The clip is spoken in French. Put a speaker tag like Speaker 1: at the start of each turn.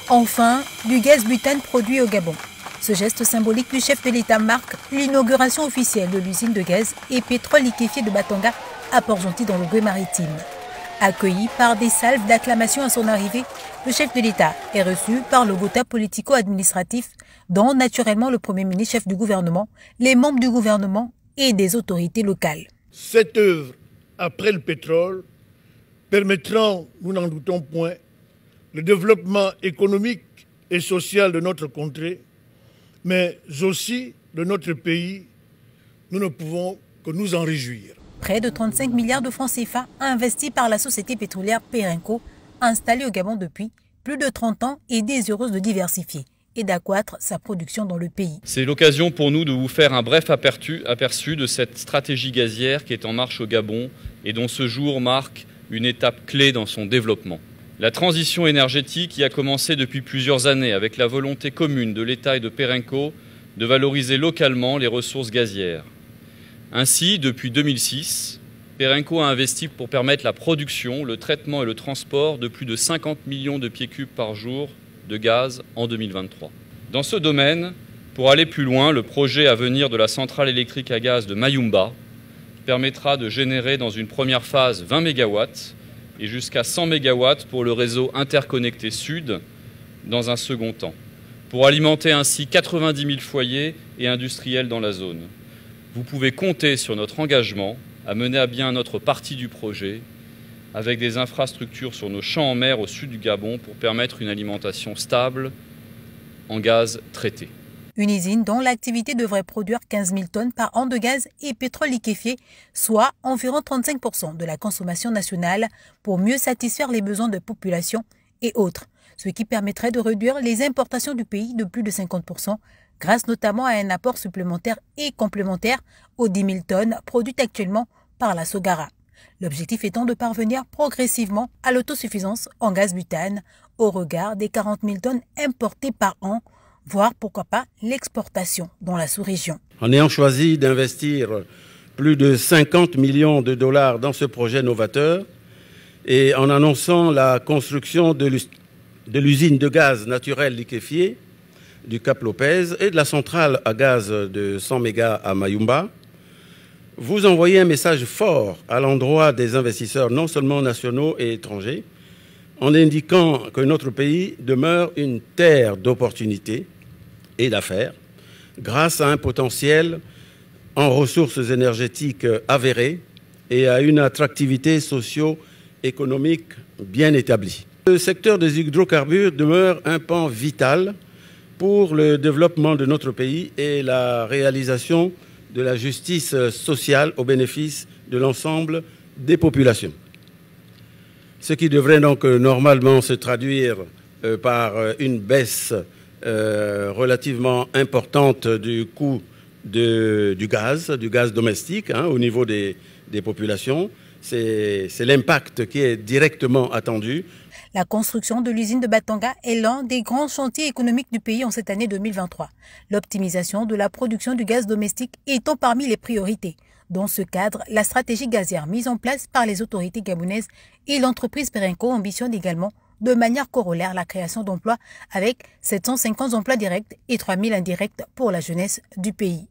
Speaker 1: Enfin, du gaz butane produit au Gabon. Ce geste symbolique du chef de l'État marque l'inauguration officielle de l'usine de gaz et pétrole liquéfié de Batanga à Port-Gentil dans le Gué-Maritime. Accueilli par des salves d'acclamation à son arrivée, le chef de l'État est reçu par le Gotha politico-administratif, dont naturellement le Premier ministre, chef du gouvernement, les membres du gouvernement et des autorités locales.
Speaker 2: Cette œuvre, après le pétrole, permettra, nous n'en doutons point, le développement économique et social de notre contrée, mais aussi de notre pays. Nous ne pouvons que nous en réjouir.
Speaker 1: Près de 35 milliards de francs CFA investis par la société pétrolière Perenco, installée au Gabon depuis plus de 30 ans et désireuse de diversifier et d'accroître sa production dans le pays.
Speaker 3: C'est l'occasion pour nous de vous faire un bref aperçu de cette stratégie gazière qui est en marche au Gabon et dont ce jour marque une étape clé dans son développement. La transition énergétique y a commencé depuis plusieurs années avec la volonté commune de l'État et de Perenco de valoriser localement les ressources gazières. Ainsi, depuis 2006, Perenco a investi pour permettre la production, le traitement et le transport de plus de 50 millions de pieds cubes par jour de gaz en 2023. Dans ce domaine, pour aller plus loin, le projet à venir de la centrale électrique à gaz de Mayumba permettra de générer dans une première phase 20 MW et jusqu'à 100 MW pour le réseau interconnecté Sud dans un second temps, pour alimenter ainsi 90 000 foyers et industriels dans la zone. Vous pouvez compter sur notre engagement à mener à bien notre partie du projet avec des infrastructures sur nos champs en mer au sud du Gabon pour permettre une alimentation stable en gaz traité.
Speaker 1: Une usine dont l'activité devrait produire 15 000 tonnes par an de gaz et pétrole liquéfié, soit environ 35% de la consommation nationale pour mieux satisfaire les besoins de population et autres, ce qui permettrait de réduire les importations du pays de plus de 50%, grâce notamment à un apport supplémentaire et complémentaire aux 10 000 tonnes produites actuellement par la Sogara. L'objectif étant de parvenir progressivement à l'autosuffisance en gaz butane au regard des 40 000 tonnes importées par an, voire pourquoi pas l'exportation dans la sous-région.
Speaker 4: En ayant choisi d'investir plus de 50 millions de dollars dans ce projet novateur et en annonçant la construction de l'usine de gaz naturel liquéfié du Cap Lopez et de la centrale à gaz de 100 mégas à Mayumba, vous envoyez un message fort à l'endroit des investisseurs non seulement nationaux et étrangers, en indiquant que notre pays demeure une terre d'opportunités et d'affaires, grâce à un potentiel en ressources énergétiques avérées et à une attractivité socio-économique bien établie. Le secteur des hydrocarbures demeure un pan vital pour le développement de notre pays et la réalisation de la justice sociale au bénéfice de l'ensemble des populations. Ce qui devrait donc normalement se traduire par une baisse relativement importante du coût du gaz domestique au niveau des populations. C'est l'impact qui est directement attendu.
Speaker 1: La construction de l'usine de Batanga est l'un des grands chantiers économiques du pays en cette année 2023. L'optimisation de la production du gaz domestique étant parmi les priorités. Dans ce cadre, la stratégie gazière mise en place par les autorités gabonaises et l'entreprise Perenco ambitionne également de manière corollaire la création d'emplois avec 750 emplois directs et 3 000 indirects pour la jeunesse du pays.